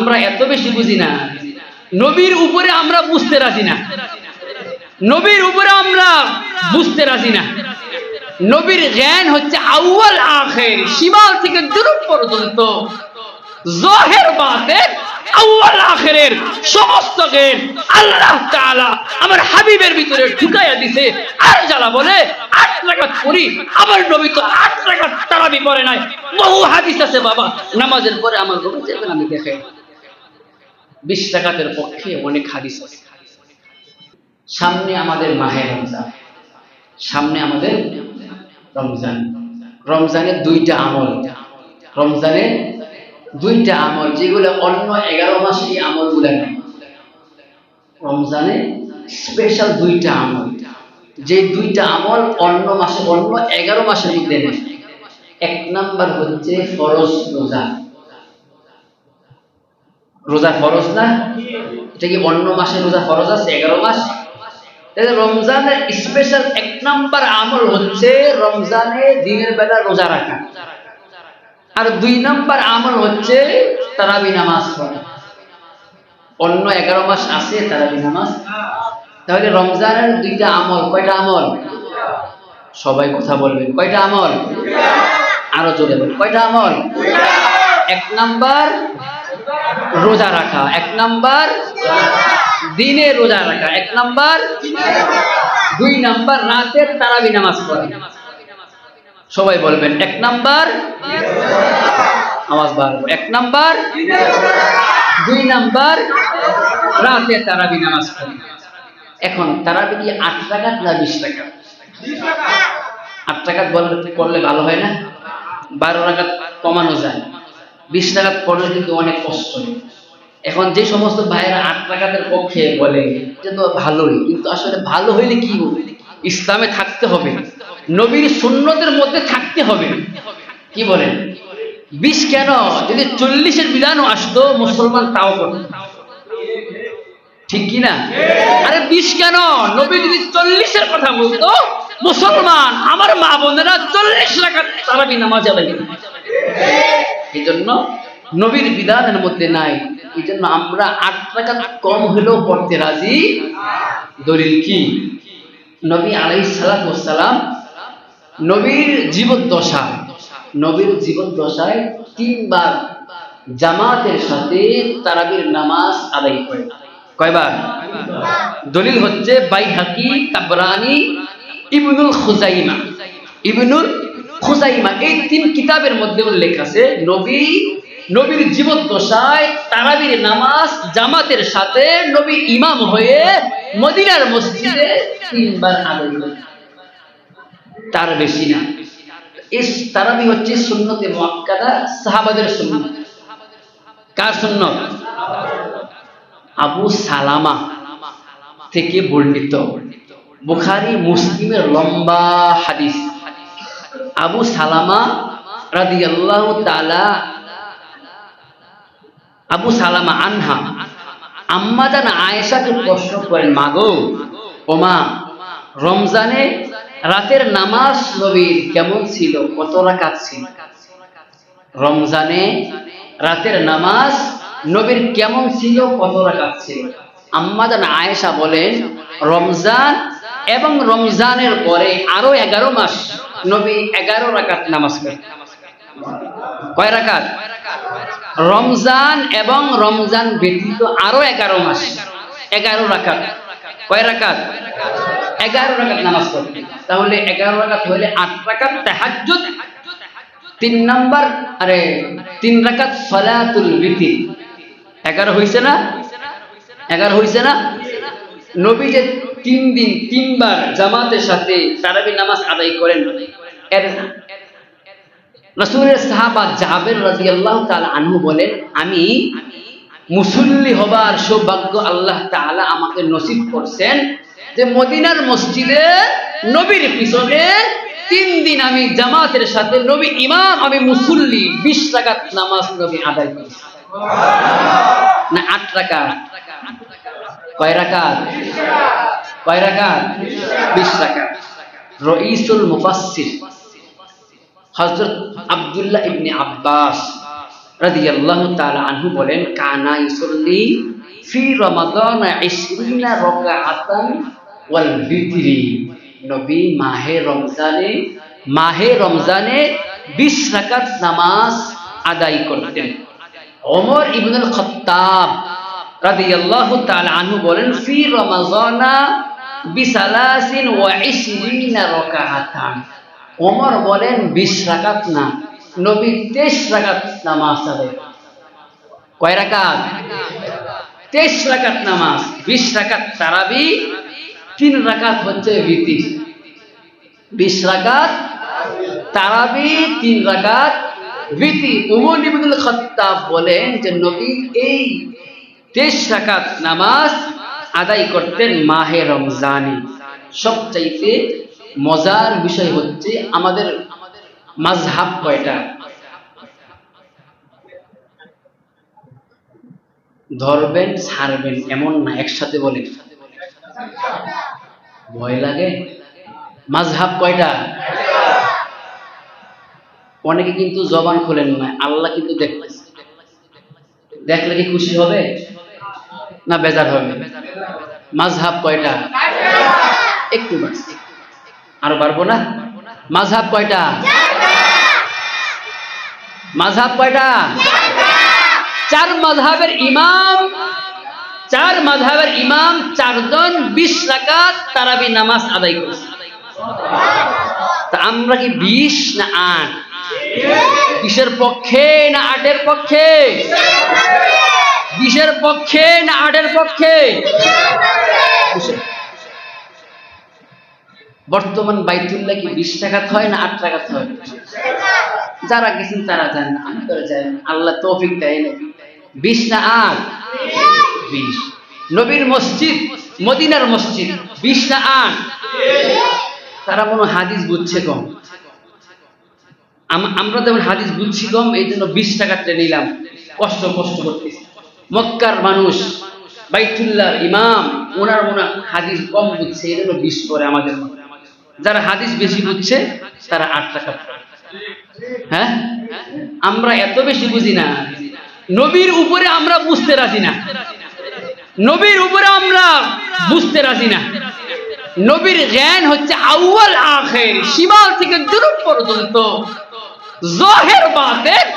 আমরা এত বেশি বুঝি না। নবীর উপরে আমরা বুঝতে রাজি না, নবীর উপরে আমরা বুঝতে রাজি না। নবীর জ্ঞান হচ্ছে আউয়াল আখির, শিমাল থেকে দুরূপ পর্যন্ত, জাহির বাতিন আউয়াল আখিরের সমস্ত জ্ঞান আল্লাহ তাআলা আমার হাবিবের ভিতরে ঢুকাইয়া দিয়েছে। আর যারা বলে 8 রাকাত পড়ি, আমার নবী তো 8 রাকাত তারাবি পড়ে নাই, বহু হাদিস আছে বাবা নামাজের পরে আমার ঘুম যাবে, আমি দেখে 20 রাকাতের পক্ষে অনেক হাদিস আছে। সামনে আমাদের মাহে রমজান, সামনে আমাদের রমজান। রমজানের 2টা আমল, রমজানের 2টা আমল যেগুলো অন্য 11 মাসে এই আমলগুলো নেই। রমজানে স্পেশাল 2টা আমল, যে 2টা আমল অন্য মাসে, অন্য 11 মাসের মধ্যে নেই। 1 নাম্বার হচ্ছে ফরজ রোজা। রোজা ফরজ না? এটা কি অন্য মাসে রোজা ফরজ আছে 11 মাস? রমজানের স্পেশাল 1 নাম্বার আমল হচ্ছে রমজানে দিনের বেলা রোজা রাখা, আর 2 নাম্বার আমল হচ্ছে তারাবি নামাজ পড়া। অন্য 11 মাস আছে তারাবি নামাজ। তাহলে রমজানের 2টা আমল, কয়টা আমল? সবাই কথা বলবেন, কয়টা আমল? আরো জোরে বলবেন, কয়টা আমল? 1 নাম্বার রোজা রাখা, 1 নাম্বার দিনে রোজা রাখা, 1 নাম্বার, 2 নাম্বার রাতের তারাবি নামাজ পড়া। সবাই বলবেন 1 নাম্বার, আওয়াজ বাড়াবো, 1 নাম্বার, 2 নাম্বার রাতের তারাবি নামাজ পড়া। এখন তারাবি কি 8 রাকাত না 20 রাকাত? 8 রাকাত করলে ভালো হয় না? 12 রাকাত কমানো যায়, 20 রাকাত পড়লে কিন্তু অনেক কষ্ট। এখন যে সমস্ত ভাইয়েরা 8 রাকাতের পক্ষে বলে যে তো ভালোই, কিন্তু আসলে ভালো হইলে কি হবে? ইসলামে থাকতে হবে, নবীর সুন্নতের মধ্যে থাকতে হবে। কি বলেন? 20 কেন? যদি 40-এর বিধানও আসতো মুসলমান তাও করত, ঠিক কি না? আরে 20 কেন? নবী যদি 40-এর কথা বলতো মুসলমান আমার মা বোনেরা 40 রাকাত তারাবি নামাজ আদায় করত। এই জন্য নবীর বিধানের মধ্যে নাই, এই জন্য আমরা 8 রাকাত কম হলেও পড়তে রাজি। দলিল কি? নবী আলাইহিস সালাতু ওয়াস সালাম নবীর জীবদ্দশায় 3 বার জামাতের সাথে তারাবির নামাজ আদায় করেন। কয়বার? দলিল হচ্ছে বাইহাকি, তাবরানী, ইবনুল খুজাইমা, এই 3 কিতাবের মধ্যে উল্লেখ আছে নবীর জীবদ্দশায় তারাবির নামাজ জামাতের সাথে নবী ইমাম হয়ে মদিনার মসজিদে 3 বার আদায় করেন, তার বেশি না। এই তারাবি হচ্ছে সুন্নতে মুআক্কাদা, সাহাবাদের সুন্নাত। কার সুন্নাত? আবু সালামা থেকে বর্ণিত, বুখারী মুসলিমের লম্বা হাদিস। আবু সালামা রাদিয়াল্লাহু তাআলা, আবু সালামা আনহা আম্মা জান আয়েশাকে প্রশ্ন করেন, মাগো ওমা, রমজানে রাতের নামাজ নবীর কেমন ছিল, কত রাকাত ছিল? রমজানে রাতের নামাজ নবীর কেমন ছিল, কত রাকাত ছিল? আম্মা জান আয়েশা বলেন, রমজান এবং রমজানের পরে আরো 11 মাস নবী 11 রাকাত নামাজ পড়েন। কয় রাকাত? রমজান এবং রমজান ব্যতীত আরো 11 মাস 11 রাকাত। কয় রাকাত? 11 রাকাত নামাজ পড়তেন। তাহলে 11 রাকাত হলে 8 রাকাত তাহাজ্জুদ, 3 রাকাত সালাতুল বিতির। 11 হইছে না? 11 হইছে না? নবী যে 3 দিন 3 বার জামাতের সাথে তারাবি নামাজ আদায় করেন, এর রাসূলের সাহাবা জাবের রাদিয়াল্লাহু তাআলা আনহু বলেন, আমি মুসল্লি হবার সৌভাগ্য আল্লাহ তাআলা আমাকে নসিব করছেন যে মদিনার মসজিদে নবীর পিছনে 3 দিন আমি জামাতের সাথে, নবী ইমাম আমি মুসল্লি, 20 রাকাত নামাজ নবী আদায় করেছেন। না 8 রাকাত? কয় রাকাত? 20 রাকাত। রাইসুল মুফাসসির হযরত আব্দুল্লাহ ইবনে আব্বাস রাদিয়াল্লাহু তাআলা আনহু বলেন, কানা ইউসাল্লি ফি রমাদান 20 রাকাআতান ওয়াল বিতরি। নবী মাহে রমজানে 20 রাকাত নামাজ আদায় করতেন। ওমর ইবনুল খাত্তাব রাদিয়াল্লাহু তাআলা আনহু বলেন, ফি রমাজানা বিসালাসিন ওয়া 20 রাকাআতান। ওমর বলেন 20 রাকাত না, নবী 23 রাকাত নামাজ আদায়। কয় রাকাত? 23 রাকাত নামাজ, 20 রাকাত তারাবি, 3 রাকাত হচ্ছে বিতির। 20 রাকাত তারাবি, 3 রাকাত বিতির। ওমর ইবনুল খাত্তাব বলেন যে নবী এই 23 রাকাত নামাজ আদায় করতেন মাহে রমজানে। সবচাইতে মজার বিষয় হচ্ছে আমাদের মাযহাব কয়টা? ধরবেন ছাড়বেন এমন না, একসাথে বলেন। ভয় লাগে? মাযহাব কয়টা? অনেকে কিন্তু জবান খোলেন না, আল্লাহ কিন্তু দেখতেছে। দেখলে কি খুশি হবে না বেজার হবে? মাযহাব কয়টা? একটু বাস, আরো পারবো না। মাযহাব কয়টা? মাযহাব কয়টা? 4 মাযহাবের ইমাম 4 জন 20 রাকাত তারাবি নামাজ আদায় করেছে। তা আমরা কি 20 না 8? 20-এর পক্ষে না 8-এর পক্ষে? 20-এর পক্ষে না 8-এর পক্ষে? বর্তমান বাইতুল্লাহ কি 20 রাকাত হয় না 8 রাকাত হয়? যারা গেছেন তারা জানেন, আমি তো জানি না, আল্লাহ তৌফিক দেয় না। 20 না 8? 20। নবীর মসজিদ, মদিনার মসজিদ 20 না 8? তারা মনে হাদিস বুঝছে কম। আমরা যেমন হাদিস বুঝছি কম, এই জন্য 20 টাকাতে নিলাম, কষ্ট করতেছি। মক্কার মানুষ, বাইতুল্লাহ ইমাম, ওনার মনে হাদিস কম বুঝছে, এই জন্য 20 করে আমাদের। যারা হাদিস বেশি বুঝছে তারা 8 টাকা। হ্যাঁ, আমরা এত বেশি বুঝি না। নবীর উপরে আমরা বুঝতে রাজি না, নবীর উপরে আমরা বুঝতে রাজি না। নবীর জ্ঞান হচ্ছে আউয়াল আখির, শিমাল থেকে জুনুব পর্যন্ত, জাহির বাতিন,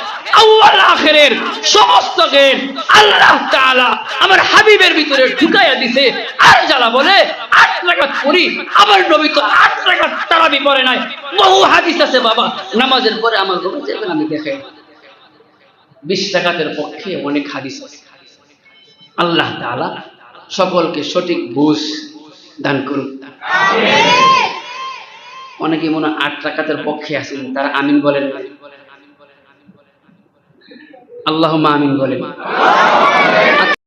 আউয়াল আখিরের সমস্ত জ্ঞান আল্লাহ তাআলা আমার হাবিবের ভিতরে ঢুকাইয়া দিয়েছে। আর যারা বলে 8 রাকাত পড়ি, আমার নবী তো 8 রাকাত তারাবি পড়ে নাই। বহু হাদিস আছে বাবা, নামাজের পরে আমার রুমে যাবেন, আমি দেখে 20 রাকাতের পক্ষে অনেক হাদিস আছে। আল্লাহ তাআলা সকলকে সঠিক বুঝ দান করুন। অনেকে মনে 8 রাকাতের পক্ষে আছেন, তারা আমিন বলেন। আল্লাহুম্মা আমিন বলেন।